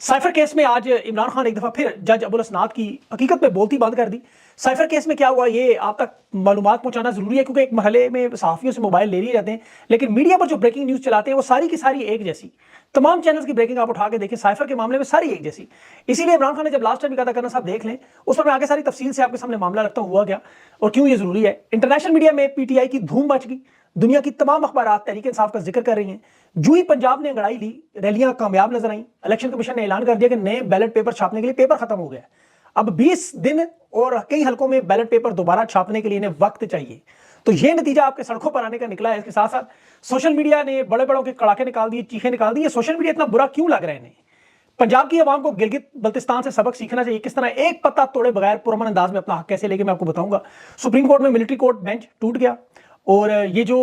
Cipher case में आज इमरान खान एक दफा फिर जज अबुल असनाद की हकीकत में बोलती बंद कर दी। साइफर केस में क्या हुआ ये आप तक मालूमात पहुंचाना जरूरी है, क्योंकि एक महले में सहाफियों से मोबाइल ले ही रहते हैं, लेकिन मीडिया पर जो ब्रेकिंग न्यूज चलाते हैं वो सारी की सारी एक जैसी। तमाम चैनल्स की ब्रेकिंग आप उठा के देखें, साइफर के मामले में सारी एक जैसी। इसीलिए इमरान खान ने जब लास्ट टाइम कहा था करना साहब देख लें, उस पर मैं आगे सारी तफसील से आपके सामने मामला रखता हुआ गया और क्यों ये जरूरी है। इंटरनेशनल मीडिया में पीटीआई की धूम मच गई, दुनिया की तमाम अखबार तहरीक इंसाफ का जिक्र कर रही हैं। जो ही पंजाब ने अंगड़ाई ली, रैलियां कामयाब नजर आई, इलेक्शन कमीशन ने ऐलान कर दिया कि नए बैलेट पेपर छापने के लिए पेपर खत्म हो गया। अब 20 दिन और कई हलकों में बैलेट पेपर दोबारा छापने के लिए इन्हें वक्त चाहिए। तो ये नतीजा आपके सड़कों पर आने का निकला है। इसके साथ साथ सोशल मीडिया ने बड़े बड़ों के कड़ाके निकाल दिए, चीखें निकाल दी। सोशल मीडिया इतना बुरा क्यों लग रहा है इन्हें? पंजाब की आवाम को गिलगित बल्तिस्तान से सबक सीखना चाहिए, किस तरह एक पत्ता तोड़े बगैर पुरअमन अंदाज में अपना हक कैसे लेके, मैं आपको बताऊंगा। सुप्रीम कोर्ट में मिलिट्री कोर्ट बेंच टूट गया और ये जो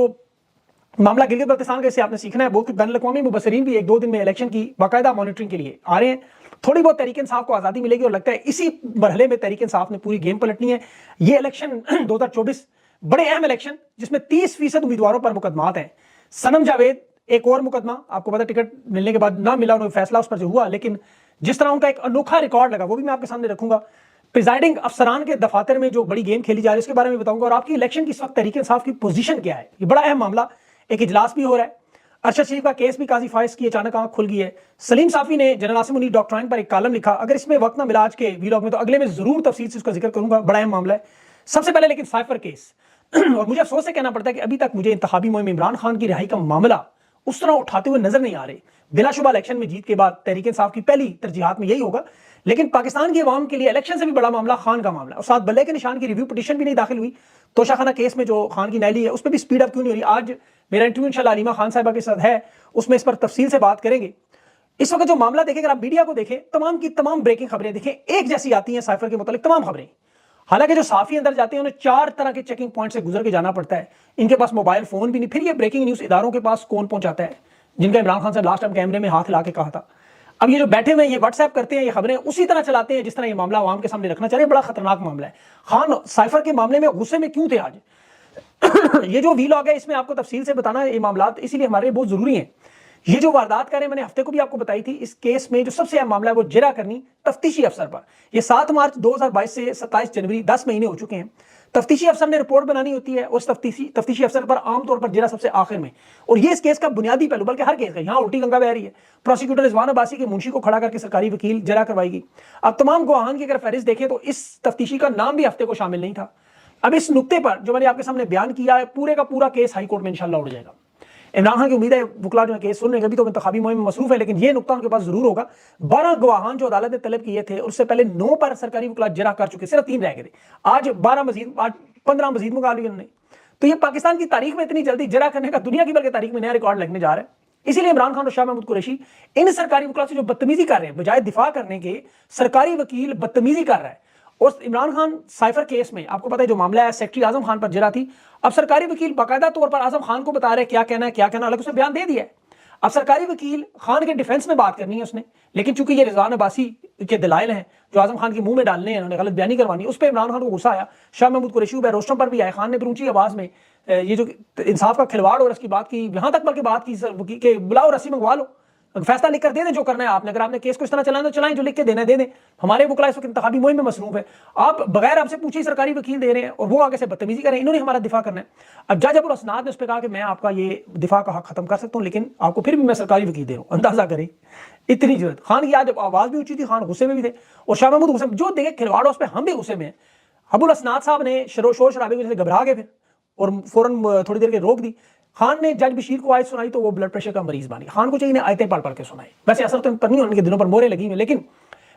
मामला गिलगित बल्तिस्तान का, इससे आपने सीखना है। बहुत बैनुल-अक़वामी मुबस्सिरीन भी 1-2 दिन में इलेक्शन की बाकायदा मॉनिटरिंग के लिए आ रहे हैं। थोड़ी बहुत तहरीक इंसाफ को आज़ादी मिलेगी और लगता है इसी मरहले में तहरीक इंसाफ ने पूरी गेम पलटनी है। ये इलेक्शन 2024 बड़े अहम इलेक्शन, जिसमें 30% उम्मीदवारों पर मुकदमात हैं। सनम जावेद एक और मुकदमा, आपको पता टिकट मिलने के बाद ना मिला, उन्हें फैसला उस पर जो हुआ, लेकिन जिस तरह उनका एक अनोखा रिकॉर्ड लगा वो भी मैं आपके सामने रखूंगा। प्रिजाइडिंग अफसरान के दफातर में जो बड़ी गेम खेली जा रही है उसके बारे में बताऊंगा, और आपकी इलेक्शन की इस वक्त तहरीक इंसाफ की पोजीशन क्या है। ये बड़ा अहम मामला, एक इजलास भी हो रहा है। अरशद शरीफ का केस भी काजी फाइज की अचानक आंख खुल गई है। सलीम साफी ने जनरल आसिम मुनीर डॉक्ट्राइन पर एक कॉलम लिखा, अगर इसमें वक्त ना मिला आज के वीलॉग में तो अगले में जरूर तफसील से उसका जिक्र करूंगा, बड़ा अहम मामला है। सबसे पहले लेकिन साइफर केस और मुझे अफसोस से कहना पड़ता है कि अभी तक मुझे इंतखाबी मुहिम में इमरान खान की रिहाई का मामला उस तरह उठाते हुए नजर नहीं आ रहे। बिलाशुबा इलेक्शन में जीत के बाद तहरीक इंसाफ की पहली तरजीहात में यही होगा, लेकिन पाकिस्तान की आवाम के लिए इलेक्शन से भी बड़ा मामला खान का मामला है। और साथ बल्ले के निशान की रिव्यू पिटीशन भी नहीं दाखिल हुई। तोशाखाना केस में जो खान की नैली है उस पर भी स्पीड अप क्यों नहीं हो रही? आज मेरा इंटरव्यू इंशाल्लाह अलीमा खान साहिबा के साथ है, उसमें इस पर तफसील से बात करेंगे। इस वक्त जो मामला देखें, अगर आप मीडिया को देखें, तमाम की तमाम ब्रेकिंग खबरें देखें, एक जैसी आती हैं साइफर के मुतालिक तमाम खबरें। हालांकि जो साफी अंदर जाते हैं उन्हें 4 तरह के चेकिंग पॉइंट से गुजर के जाना पड़ता है। इनके पास मोबाइल फोन भी नहीं। फिर ये ब्रेकिंग न्यूज इदारों के पास कौन पहुंचाता है, जिनका इमरान खान साहब लास्ट टाइम कैमरे में हाथ ला के कहा था। अब ये जो बैठे हुए ये व्हाट्सएप करते हैं, ये खबरें उसी तरह चलाते हैं जिस तरह ये मामला आवाम के सामने रखना चाहिए। बड़ा खतरनाक मामला है। खान साइफर के मामले में गुस्से में क्यों थे आज? ये जो वीलॉग है इसमें आपको तफसील से बताना ये मामला इसीलिए हमारे लिए बहुत जरूरी है। ये जो वारदात करें, मैंने हफ्ते को भी आपको बताई थी, इस केस में जो सबसे अहम मामला है वो जिरा करनी तफ्तीशी अफसर पर। ये 7 मार्च 2022 से 27 जनवरी 10 महीने हो चुके हैं। तफ्तीशी अफसर ने रिपोर्ट बनानी होती है, उस तफ्तीशी अफसर पर आमतौर पर जिरा सबसे आखिर में। और ये इस केस का बुनियादी पहलू, बल्कि हर केस का, यहाँ उल्टी गंगा बह रही है। प्रोसिक्यूटर रिजवान अब्बासी के मुंशी को खड़ा करके सरकारी वकील जिरा करवाएगी। अब तमाम गवाहान की अगर फहरिस्त देखें तो इस तफ्तीशी का नाम भी हफ्ते को शामिल नहीं था। अब इस नुक्ते पर जो मैंने आपके सामने बयान किया है, पूरे का पूरा केस हाई कोर्ट में इंशाल्लाह उड़ जाएगा। इमरान खान की उम्मीद है वकला जो केस सुनने अभी तो इंतखाबी मुहिम में मसरूफ है, लेकिन ये नुकता उनके पास जरूर होगा। 12 गवाहान जो अदालत ने तलब किए थे, उससे पहले 9 पर सरकारी वकला जिरा कर चुके, सिर्फ 3 रह गए थे। आज 12 मजीद, आज 15 मजीद मंगा लिए उन्होंने। तो ये पाकिस्तान की तारीख में इतनी जल्दी जिरा करने का दुनिया की बल्कि तारीख में नया रिकॉर्ड लगने जा रहा है। इसीलिए इमरान खान और शाह महमूद कुरैशी इन सरकारी वकला से जो बदतमीजी कर रहे हैं, बजाय दिफा करने के सरकारी वकील बदतमीजी कर रहा है। और इमरान खान साइफर केस में आपको पता है जो मामला है सेक्रेटरी आजम खान पर जिरा थी। अब सरकारी वकील बाकायदा तौर पर आजम खान को बता रहे क्या कहना है क्या कहना, हालांकि उसने बयान दे दिया है। अब सरकारी वकील खान के डिफेंस में बात करनी है उसने, लेकिन चूंकि ये रिजवान अब्बासी के दलाइल हैं जो आजम खान के मुंह में डालने हैं, उन्होंने गलत बयानी करवानी, उस पर इमरान खान को गुस्सा आया। शाह महमूद कुरैशी रोस्टम पर भी आए। खान ने फिर ऊंची आवाज में ये जो इंसाफ का खिलवाड़ और इसकी बात की, यहां तक बल्कि बात की कि बुलाओ रस्सी मंगवा लो, फैसला लिख कर दे दें जो करना है आपने। अगर आपने केस को इस तरह चलाना तो चलाएं, जो लिख के देना दे दें। हमारे वकला इस वक्त इंतखाबी मुहिम में मसरूफ है। आप बगैर आपसे पूछे ही सरकारी वकील दे रहे हैं और वो आगे से बदतमीजी करें। इन्होंने हमारा दिफा करना है। अब जज अबुल असनाद ने उस पर कहा कि मैं आपका ये दिफा का हक खत्म कर सकता हूं, लेकिन आपको फिर भी मैं सरकारी वकील दे रहा हूं। अंदाजा करें इतनी जरूरत। खान की आज आवाज भी ऊंची थी, खान गुस्से में भी थे और शाह महमूद गुस्से में। जो देखे खिलवाड़ उस पर हम भी गुस्से में हैं। अबुल असनाद साहब ने शोर शराबे की वजह से घबरा गए फिर और फौरन थोड़ी देर के रोक दी। खान ने जज बशीर को आयत सुनाई तो वो ब्लड प्रेशर का मरीज बनी। खान को चाहिए आयतें पढ़ पढ़ के सुनाई। वैसे असर तो इन पर नहीं, उनके दिनों पर मोहरें लगी हुई, लेकिन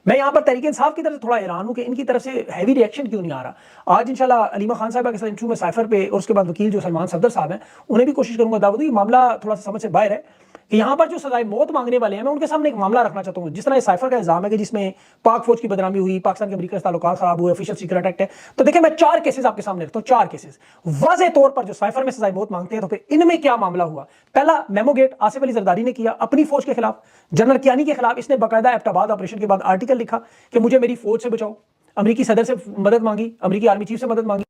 मैं यहाँ पर तहरीक इंसाफ की तरफ से थोड़ा हैरान हूँ कि इनकी तरफ से हैवी रिएक्शन क्यों नहीं आ रहा। आज इंशाल्लाह अलीमा खान साहिबा के साथ इंटरव्यू में साइफर पे और उसके बाद वकील जो सलमान सफदर साहब हैं उन्हें भी कोशिश करूंगा दावत। ये मामला थोड़ा सा समझ से बाहर है कि यहाँ पर जो सजाए मौत मांगने वाले हैं, मैं उनके सामने एक मामला रखना चाहता हूँ। जिस तरह साइफर का इल्जाम है कि जिसमें पाक फौज की बदनामी हुई, पाकिस्तान के अमेरिका से ताल्लुकात खराब हुए, ऑफिशियल सीक्रेट एक्ट है। तो देखिए मैं 4 केसेस आपके सामने रखता हूँ, 4 केसेस वाज़ेह तौर पर जो साइफर में सजाए मौत मांगते हैं। तो फिर इनमें क्या मामला हुआ? पहला मेमोगेट आसिफ अली जरदारी ने किया अपनी फौज के खिलाफ, जनरल कियानी के खिलाफ। इसने बाकायदा एबटाबाद ऑपरेशन के बाद आर्टिकल लिखा कि मुझे मेरी फौज से बचाओ, अमेरिकी सदर से मदद मांगी, अमेरिकी आर्मी चीफ से मदद मांगी।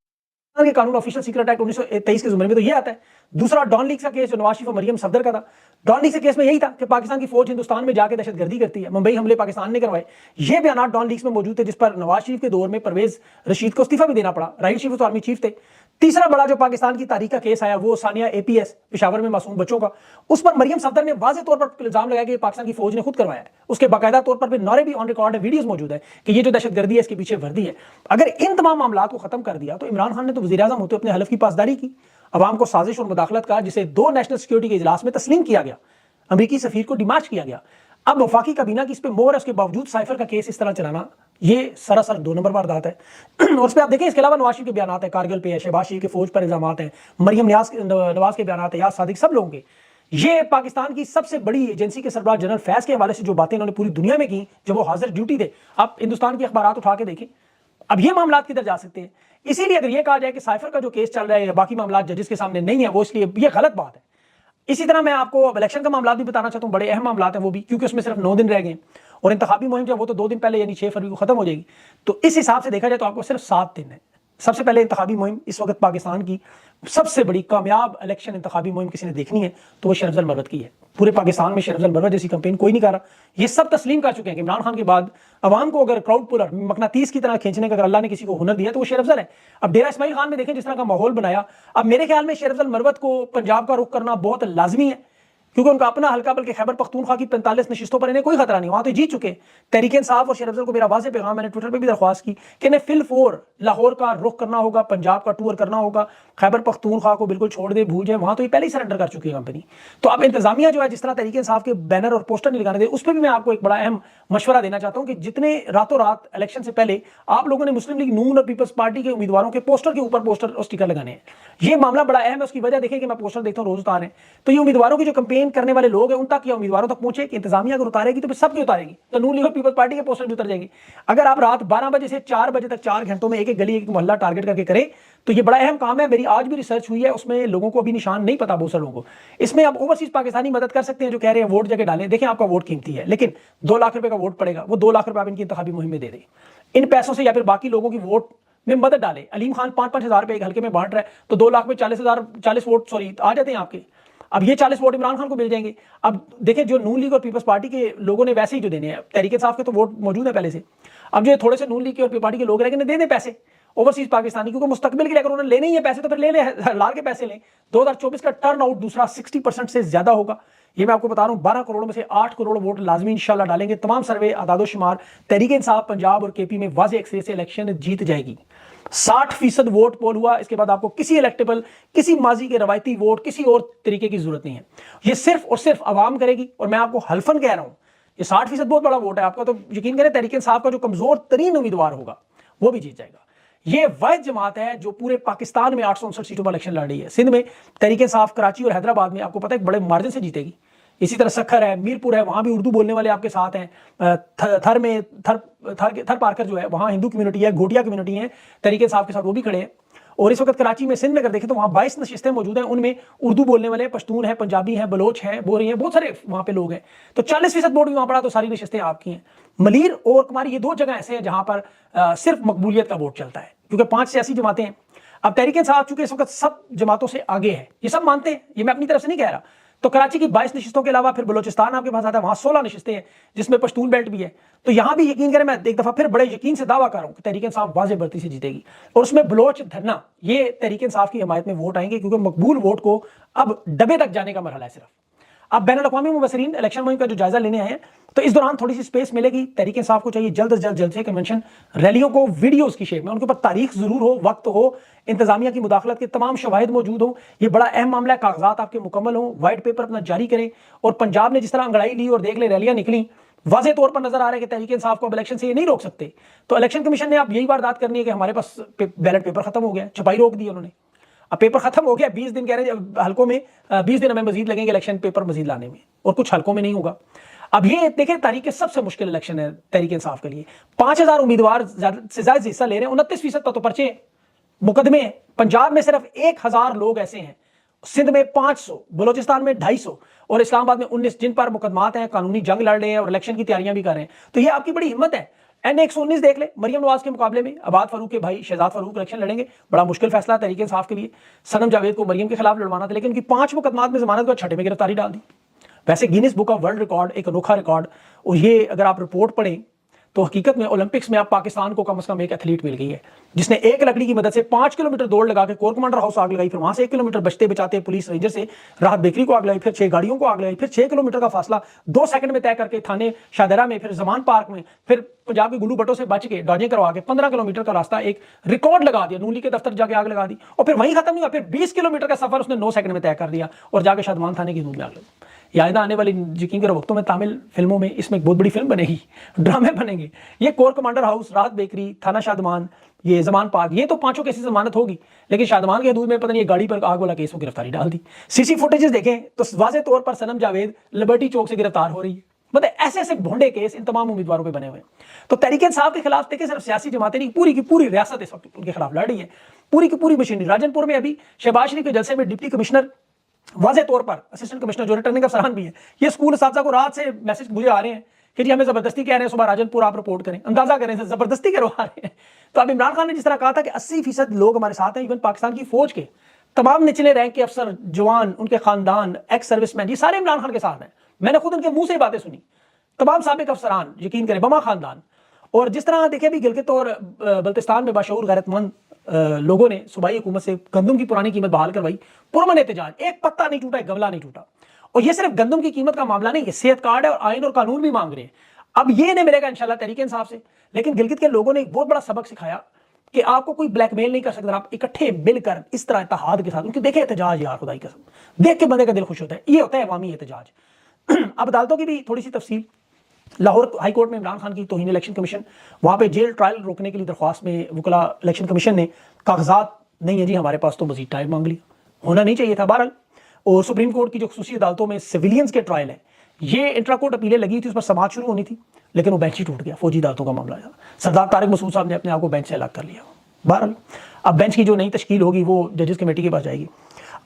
के कानून ऑफिशियल सीक्रेट एक्ट 1923 के जुमरे में तो ये आता है। दूसरा डॉन लीग का केस जो नवाज शरीफ और मरियम सफदर का था, डॉन लीग के केस में यही था कि पाकिस्तान की फौज हिंदुस्तान में जाके दहशतगर्दी करती है, मुंबई हमले पाकिस्तान ने करवाए। ये बयान डॉन लीग्स में मौजूद थे, जिस पर नवाज शरीफ के दौर में परवेज रशीद को इस्तीफा भी देना पड़ा। राहील शरीफ तो आर्मी चीफ थे। तीसरा बड़ा जो पाकिस्तान की तारीख का केस आया वो सानिया APS पेशावर में मासूम बच्चों का, उस पर मरियम सफदर ने वाज़ेह तौर पर इल्जाम लगाया कि पाकिस्तान की फौज ने खुद करवाया है। उसके बाकायदा तौर पर नारे भी ऑन रिकॉर्ड है, वीडियोस मौजूद है कि ये जो दहशतगर्दी है इसके पीछे वर्दी है। अगर इन तमाम मामलों को खत्म कर दिया तो इमरान खान ने तो वज़ीर आज़म होते अपने हलफ की पासदारी की, अवाम को साजिश और मुदाखलत का, जिसे 2 नेशनल सिक्योरिटी के इजलास में तस्लीम किया गया, अमेरिकी सफीर को डिमार्च किया गया। अब वफाकी काबीना की इस पे मोहर है, उसके बावजूद साइफर का केस इस तरह चलाना ये सरासर 2 नंबर वारदात है। और उस पर आप देखें, इसके अलावा नवाज शरीफ के बयान है, कारगिल पे है, शहबाज शरीफ के फौज पर इल्जाम हैं, मरियम नवाज के बयान है, याद सादिक, सब लोगों के। ये पाकिस्तान की सबसे बड़ी एजेंसी के सरबराह जनरल फैज के हवाले से जो बातें इन्होंने पूरी दुनिया में की जब वो हाजिर ड्यूटी थे, आप हिंदुस्तान के अखबार उठा के देखें। अब ये मामला किधर जा सकते हैं? इसीलिए अगर ये कहा जाए कि साइफर का जो केस चल रहा है बाकी मामला जजेस के सामने नहीं है, वो इसलिए ये गलत बात है। इसी तरह मैं आपको इलेक्शन का मामला भी बताना चाहता हूँ, बड़े अहम मामला हैं वो भी, क्योंकि उसमें सिर्फ 9 दिन रह गए और इंतखाबी मुहिम जो वो तो 2 दिन पहले यानी 6 फरवरी को खत्म हो जाएगी। तो इस हिसाब से देखा जाए तो आपको सिर्फ 7 दिन है। सबसे पहले इंतखाबी मुहिम, इस वक्त पाकिस्तान की सबसे बड़ी कामयाब इलेक्शन इंतखाबी मुहिम किसी ने देखनी है तो वो शरीफ अफजल मरवत की है। पूरे पाकिस्तान में शरीफ अफजल मरवत जैसी कैंपेन कोई नहीं कर रहा। ये सब तस्लीम कर चुके हैं कि इमरान खान के बाद अवाम को अगर क्राउड पुलर मकनातीस की तरह खींचने का अगर अल्लाह ने किसी को हुनर दिया तो वो शरीफ अफजल है। अब डेरा इस्माइल खान में देखें जिस तरह का माहौल बनाया, अब मेरे ख्याल में शरीफ अफजल मरवत को पंजाब का रुख करना बहुत लाजमी है, क्योंकि उनका अपना हल्का, बल्कि खैबर पख्तूनख्वा की 45 नशिस्तों पर इन्हें कोई खतरा नहीं, वहां तो जीत चुके। तहरीक इंसाफ और शरीफ अफजल को मेरा वाज़ेह पैगाम, मैंने ट्विटर पे भी दरख्वास्त की कि इन्हें फिल फोर लाहौर का रुख करना होगा, पंजाब का टूर करना होगा, खैबर पख्तूनख्वा को बिल्कुल छोड़ दे, भूल जाए, वहां तो ये पहले ही सरेंडर कर चुकी है कंपनी। तो अब इंतजामिया जो है जिस तरह तहरीक इंसाफ के बैनर और पोस्टर नहीं लगाने दे, उस पर भी मैं आपको एक बड़ा अहम मशवरा देना चाहता हूं कि जितने रातों रात इलेक्शन से पहले आप लोगों ने मुस्लिम लीग नून और पीपल्स पार्टी के उम्मीदवारों के पोस्टर के ऊपर पोस्टर और स्टिकर लगाने हैं, ये मामला बड़ा अहम है। उसकी वजह देखें कि मैं पोस्टर देखता हूँ रोज उतार रहे हैं, तो ये उम्मीदवारों की जो कैंपेन करने वाले लोग हैं तक या उम्मीदवारों तक पहुंचे कि इंतजामिया अगर उतारेगी तो फिर सबकी उतारेगी, तो नून लीग और पीपल्स पार्टी के पोस्टर भी उतर जाएंगे। अगर आप रात 12 बजे से 4 बजे तक 4 घंटों में एक एक गली एक मोहल्ला टारगेट करके करें तो ये बड़ा अहम काम है। मेरी आज भी रिसर्च हुई है, उसमें लोगों को अभी निशान नहीं पता, बहुत सारे लोगों को। इसमें आप ओवरसीज पाकिस्तानी मदद कर सकते हैं जो कह रहे हैं वोट जगह डालें। देखें आपका वोट कीमती है, लेकिन 2 लाख रुपए का वोट पड़ेगा, वो 2 लाख रुपए आप इनकी इंतखाबी मुहिम में दे दें, इन पैसों से या फिर बाकी लोगों की वोट में मदद डालें। अलीम खान 5-5 हज़ार रुपए एक हल्के में बांट रहा है, तो 2 लाख में 40 वोट आ जाते हैं आपके। अब ये 40 वोट इमरान खान को मिल जाएंगे। अब देखें जो नून लीग और पीपल्स पार्टी के लोगों ने वैसे ही जो देने हैं, तहरीक इंसाफ के तो वोट मौजूद है पहले से, अब जो थोड़े से नून लीग के और पीपल्स पार्टी के लोग रह गए दे दें पैसे ओवरसीज पाकिस्तानी, क्योंकि मुस्तकबिल के लिए अगर उन्होंने लेने ही है पैसे तो फिर ले ले, लाल के पैसे लें। 2024 का टर्न आउट दूसरा 60% से ज्यादा होगा, ये मैं आपको बता रहा हूँ। 12 करोड़ में से 8 करोड़ वोट लाजमी इंशाल्लाह डालेंगे। तमाम सर्वे आदादो शुमार तहरीक इंसाफ पंजाब और केपी में वाज़ेह अक्सरियत से इलेक्शन जीत जाएगी। 60% वोट पोल हुआ, इसके बाद आपको किसी इलेक्टेबल, किसी माजी के रवायती वोट, किसी और तरीके की जरूरत नहीं है। ये सिर्फ और सिर्फ आवाम करेगी। और मैं आपको हल्फन कह रहा हूँ, ये 60% बहुत बड़ा वोट है आपका, तो यकीन करें तहरीक इंसाफ का जो कमजोर तरीन उम्मीदवार होगा वो भी जीत जाएगा। ये वाहिद जमात है जो पूरे पाकिस्तान में 859 सीटों पर इलेक्शन लड़ रही है। सिंध में तहरीक इंसाफ कराची और हैदराबाद में आपको पता है बड़े मार्जिन से जीतेगी। इसी तरह सखर है, मीरपुर है, वहां भी उर्दू बोलने वाले आपके साथ हैं। थर में थर पारकर जो है वहां हिंदू कम्युनिटी है, घोटिया कम्युनिटी है, तहरीक इंसाफ के साथ वो भी खड़े हैं। और इस वक्त कराची में, सिंध में अगर देखें तो वहाँ 22 नशिस्तें मौजूद हैं, उनमें उर्दू बोलने वाले पश्तून हैं, पंजाबी हैं, बलोच हैं, बोरी हैं, बहुत सारे वहाँ पे लोग हैं। तो 40% वोट भी वहाँ पड़ा तो सारी नशिस्तें आपकी हैं। मलीर और कुमारी ये 2 जगह ऐसे हैं जहाँ पर सिर्फ मकबूलियत का वोट चलता है, क्योंकि 5 सियासी जमातें हैं। अब तहरीक इंसाफ चूंकि इस वक्त सब जमातों से आगे है, ये सब मानते हैं, ये मैं अपनी तरफ से नहीं कह रहा। तो कराची की 22 नशिस्तों के अलावा फिर बलोचिस्तान आपके पास आता है, वहां 16 नशिस्तें हैं जिसमें पश्तून बेल्ट भी है। तो यहां भी यकीन करें, मैं एक दफा फिर बड़े यकीन से दावा कर रहा हूं कि तहरीक इंसाफ वाज़ेह बढ़ती से जीतेगी। और उसमें बलोच धरना, ये तहरीक इंसाफ की हिमायत में वोट आएंगे, क्योंकि मकबूल वोट को अब डबे तक जाने का मरहला है सिर्फ। अब बैनुल-अक़वामी मुबस्सिरीन इलेक्शन मुहिम का जो जायजा लेने आए हैं, तो इस दौरान थोड़ी सी स्पेस मिलेगी। तहरीक इंसाफ को चाहिए जल्द से जल्द से कन्वेंशन रैलियों को वीडियोस की शेप में, उनके ऊपर तारीख जरूर हो, वक्त हो, इंतजामिया की मुदाखलत के तमाम शवाहिद मौजूद हो। ये बड़ा अहम मामला है, कागजात आपके मुकम्मल हो, व्हाइट पेपर अपना जारी करें। और पंजाब ने जिस तरह अंगड़ाई ली और देख ले रैलियां निकली, वाज़ेह तौर पर नजर आ रहा है कि तहरीक इंसाफ को अब इलेक्शन से ये नहीं रोक सकते। तो इलेक्शन कमीशन ने अब यही वारदात करनी है कि हमारे पास बैलेट पेपर खत्म हो गया, छपाई रोक दी उन्होंने, अब पेपर खत्म हो गया। 20 दिन कह रहे हैं हल्कों में, 20 दिन हमें मजीद लगेंगे इलेक्शन पेपर मजीद लाने में, और कुछ हल्कों में नहीं होगा। अब ये देखें, तारीख के सबसे मुश्किल इलेक्शन है तहरीक इंसाफ के लिए। 5000 उम्मीदवार से ज्यादा हिस्सा ले रहे हैं, 29% तो पर्चे मुकदमे। पंजाब में सिर्फ 1000 लोग ऐसे हैं, सिंध में 500, बलोचिस्तान में 250 और इस्लामाबाद में 19 जिन पर मुकदमात हैं, कानूनी जंग लड़ रहे हैं और इलेक्शन की तैयारियां भी कर रहे हैं। तो ये आपकी बड़ी हिम्मत है। N119 देख ले, मरियम नवाज के मुकाबले में अबाद फारूक के भाई शहजाद फारूक इलेक्शन लड़ेंगे, बड़ा मुश्किल फैसला तहरीक इंसाफ के लिए। सनम जावेद को मरियम के खिलाफ लड़वाना था, लेकिन उनकी 5 मुकदमात में जमानत को 6ठे में गिरफ्तारी डाल दी। वैसे Guinness book of world record एक अनोखा रिकॉर्ड, और ये अगर आप रिपोर्ट पढ़ें तो हकीकत में ओलंपिक्स में आप पाकिस्तान को कम से कम एक एथलीट मिल गई है जिसने एक लकड़ी की मदद से 5 किलोमीटर दौड़ लगा के कोर कमांडर हाउस आग लगाई, फिर वहां से 1 किलोमीटर बचते बचाते पुलिस रेंजर से राहत बेकरी को आग लगाई, फिर 6 गाड़ियों को आग लगाई, फिर 6 किलोमीटर का फासला 2 सेकंड में तय करके थाने शाहदरा में, फिर जमान पार्क में, फिर पंजाब के गुल्लू भट्टों से बच के डॉजिंग करवा के 15 किलोमीटर का रास्ता एक रिकॉर्ड लगा दिया, नूली के दफ्तर जाके आग लगा दी, और फिर वहीं खत्म नहीं हुआ, फिर 20 किलोमीटर का सफर उसने 9 सेकंड में तय कर दिया और जाके शादमान थाने की दूध में आग लगी। आइंदा आने वाली यकीन करो वक्तों में तामिल फिल्मों में इसमें एक बहुत बड़ी फिल्म बनेगी, ड्रामे बनेंगे। ये कोर कमांडर हाउस, राहत बेकरी, थाना शादमान, ये जमान पार्क, ये तो 5 केसेस जमानत होगी, लेकिन शादमान के हदूद में पता नहीं ये गाड़ी पर आग वाला केस को गिरफ्तारी डाल दी। सीसी फुटेजेस देखें तो वाज़ेह तौर पर सनम जावेद लिबर्टी चौक से गिरफ्तार हो रही है। मतलब ऐसे ऐसे भोंडे केस इन तमाम उम्मीदवारों पे बने हुए हैं। तो तहरीक इंसाफ के खिलाफ देखिए सिर्फ सियासी जमातें नहीं, पूरी की पूरी रियासत इस वक्त उनके खिलाफ लड़ रही है, पूरी की पूरी मशीनरी। राजनपुर में अभी शहबाज शरीफ के जलसे में डिप्टी कमिश्नर, वाज़ेह तौर पर असिस्टेंट कमिश्नर जो रिटर्निंग अफसरान भी है, ये स्कूल असातिज़ा को रात से मैसेज मुझे आ रहे हैं कि जी हमें जबरदस्ती कह रहे हैं सुबह राजनपुर आप रिपोर्ट करें, अंदाजा करें जबरदस्ती करवा रहे हैं। तो अब इमरान खान ने जिस तरह कहा था कि 80% लोग हमारे साथ हैं, इवन पाकिस्तान की फौज के तमाम निचले रैंक के अफसर, जवान, उनके खानदान, एक्स सर्विसमैन, ये सारे इमरान खान के साथ हैं। मैंने खुद उनके मुंह से बातें सुनी, तमाम साबिक अफसरान, यकीन करें बमा खानदान। और जिस तरह देखें भी गिलगित और बल्तिस्तान में बाशऊर गैरतमंद लोगों ने सूबाई हुकूमत से गंदम की पुरानी कीमत बहाल करवाई, पुरअमन एहतजाज, एक पत्ता नहीं टूटा, एक गमला नहीं टूटा। और ये सिर्फ गंदम की कीमत का मामला नहीं, ये सेहत कार्ड है और आइन और कानून भी मांग रहे हैं। अब ये नहीं मिलेगा इंशाल्लाह तहरीक इंसाफ से, लेकिन गिलगित के लोगों ने एक बहुत बड़ा सबक सिखाया कि आपको कोई ब्लैकमेल नहीं कर सकता, आप इकट्ठे मिलकर इस तरह इत्तेहाद के साथ, उनके देखे एहतजाज यार खुदाई कसम देख के बंदे का दिल खुश होता है, ये होता है अवामी एहतजाज। अब अदालतों की भी थोड़ी सी तफसील। लाहौर हाई कोर्ट में इमरान खान की तौहीन इलेक्शन कमीशन, वहाँ पे जेल ट्रायल रोकने के लिए दरख्वास्त में वकला इलेक्शन कमीशन ने कागजात नहीं है जी हमारे पास, तो मजीद टाइम मांग लिया, होना नहीं चाहिए था बहरहाल। और सुप्रीम कोर्ट की जो खुसूसी अदालतों में सिविलियंस के ट्रायल है, ये इंट्रा कोर्ट अपीलें लगी थी, उस पर समाअत शुरू होनी थी, लेकिन वो बेंच ही टूट गया, फौजी अदालतों का मामला था। सरदार तारिक मसूद साहब ने अपने आप को बेंच से अलग कर लिया। बहरहाल अब बेंच की जो नई तश्कील होगी वो जजेस कमेटी के पास जाएगी।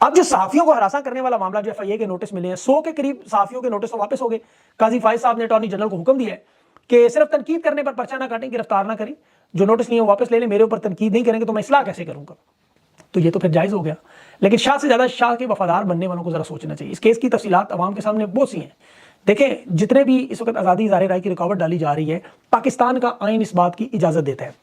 अब जो सहाफियों को हरासा करने वाला मामला, जो FIA के नोटिस मिले हैं, 100 के करीब सहाफियों के नोटिस तो वापस हो गए। काजी फाइज साहब ने अटॉर्नी जनरल को हुक्म दिया है कि सिर्फ तनकीद करने पर पर्चा ना काटें, गिरफ्तार ना करें, जो नोटिस नहीं है वापस ले लें, मेरे ऊपर तनकीद नहीं करेंगे तो मैं इस्लाह कैसे करूंगा। तो ये तो फिर जायज़ हो गया, लेकिन शाह से ज़्यादा शाह के वफादार बनने वालों को ज़रा सोचना चाहिए। इस केस की तफसीलात अवाम के सामने बहुत सी हैं। देखें, जितने भी इस वक्त आज़ादी इज़हार राय की रुकावट डाली जा रही है, पाकिस्तान का आइन इस बात की इजाज़त देता है।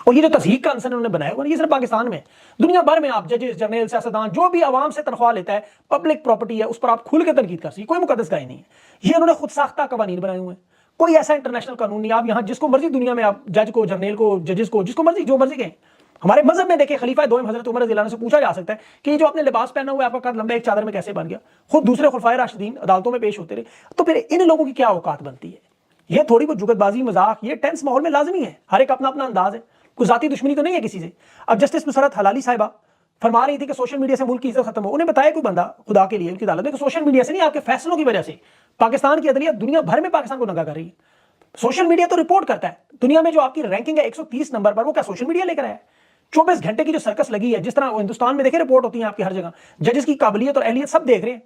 और ये जो तस्हीक का आंसर उन्होंने बनाया हुआ, ये सिर्फ पाकिस्तान में, दुनिया भर में आप जजेस, जर्नल, सियासतदान, जो भी आवाम से तनख्वाह लेता है, पब्लिक प्रॉपर्टी है, उस पर आप खुल के तनकीद कर सकते, कोई मुकद्दस गाय नहीं है। ये उन्होंने खुद साख्ता कवानीन बनाए हुए हैं, कोई ऐसा इंटरनेशनल कानून नहीं। आप यहाँ जिसको मर्जी दुनिया में आप जज को, जर्नल को, जजेस को, जिसको मर्जी जो मर्जी कहें। हमारे मजहब में देखिए खलीफा दोम हजरत उमर रज़ियल्लाहु अन्हु से पूछा जा सकता है कि ये जो आपने लिबास पहना हुआ है, आपका कद लंबा एक चादर में कैसे बन गया? खुद दूसरे खुलफाए राशिदीन अदालतों में पेश होते रहे, तो फिर इन लोगों की क्या औकात बनती है? ये थोड़ी बहुत जुगतबाजी, मजाक, ये टेंस माहौल में लाजमी है। हर एक अपना अपना अंदाज है, कोई जाती दुश्मनी तो नहीं है किसी से। अब जस्टिस मुसरत हलाली साहिबा फरमा रही थी कि सोशल मीडिया से मुल्क की इज्जत खत्म हो। उन्हें बताया कोई बंदा खुदा के लिए उनकी अदालत में कि सोशल मीडिया से नहीं, आपके फैसलों की वजह से पाकिस्तान की अदलिया दुनिया भर में पाकिस्तान को नंगा कर रही है। सोशल मीडिया तो रिपोर्ट करता है, दुनिया में जो आपकी रैंकिंग है 130 नंबर पर, वो क्या सोशल मीडिया लेकर आया? 24 घंटे की जो सर्कस लगी है, जिस तरह हिंदुस्तान में देखे रिपोर्ट होती है आपकी हर जगह, जजेस की काबिलियत और अहलियत सब देख रहे हैं।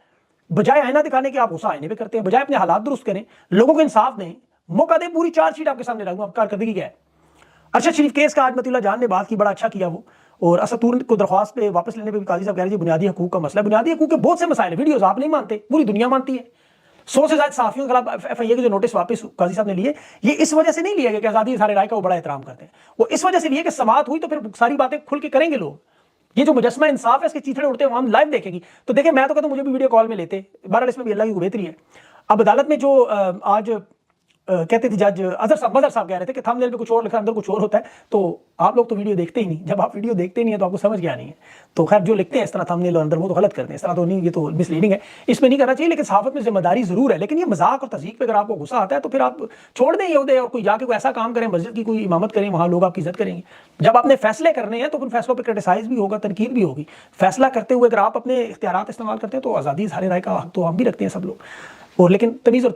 बजाय आईना दिखाने के आप गुस्सा आईने पे करते हैं, बजाय अपने हालात दुरुस्त करें, लोगों को इंसाफ दें, मौका दें। पूरी चार्जशीट आपके सामने रखूंगा, कारकर्दगी क्या है। अरशद शरीफ केस का आज मतीउल्लाह जान ने बात की, बड़ा अच्छा किया वो। और असतूर को दरख्वास्त पे वापस लेने पे भी काजी साहब कह रहे हैं बुनियादी हकूक का मसला। बुनियादी हकूक के बहुत से मसाइल है, वीडियोस आप नहीं मानते, पूरी दुनिया मानती है। 100 से ज्यादा सहाफियों के खिलाफ FIA के जो नोटिस वापस काजी साहब ने लिए, ये इस वजह से नहीं लिया गया कि आज़ादी इज़हार राय का वो बड़ा एहतराम करते हैं, वो इस वजह से लिए कि समाअत हुई तो फिर सारी बातें खुल के करेंगे लोग। ये जो मुजस्मा इंसाफ है, इसके चीथड़े उड़ते हुए हम लाइव देखेंगी। तो देखिए, मैं तो कहता हूं मुझे भी वीडियो कॉल में लेते, बहरहाल इसमें भी अल्लाह की बेहतरी है। अब अदालत में जो आज कहते थे जज अजहर साहब कह रहे थे कि थंबनेल पे कुछ और लिखा अंदर कुछ और होता है। तो आप लोग तो वीडियो देखते ही नहीं, जब आप वीडियो देखते नहीं है तो आपको समझ गया नहीं है। तो खैर जो लिखते हैं इस तरह थंबनेल और अंदर, वो तो गलत करते हैं, इस तरह तो नहीं, ये तो मिसलीडिंग है, इसमें नहीं करना चाहिए। लेकिन सहाफत में जिम्मेदारी जरूर है, लेकिन ये मजाक और तज़ीक पे अगर आपको गुस्सा आता है तो फिर आप छोड़ दें ये और कोई जाके कोई ऐसा काम करें, मस्जिद की कोई इमामत करें, वहाँ लोग आपकी इज्जत करेंगे। जब आपने फैसले करने हैं तो उन फैसलों पर क्रिटिसाइज भी होगा, तनकीद भी होगी। फैसला करते हुए अगर आप अपने इख्तियारात इस्तेमाल करते हैं तो आज़ादी इज़हार राय का हक तो हम भी रखते हैं सब लोग। और लेकिन तमीज़ और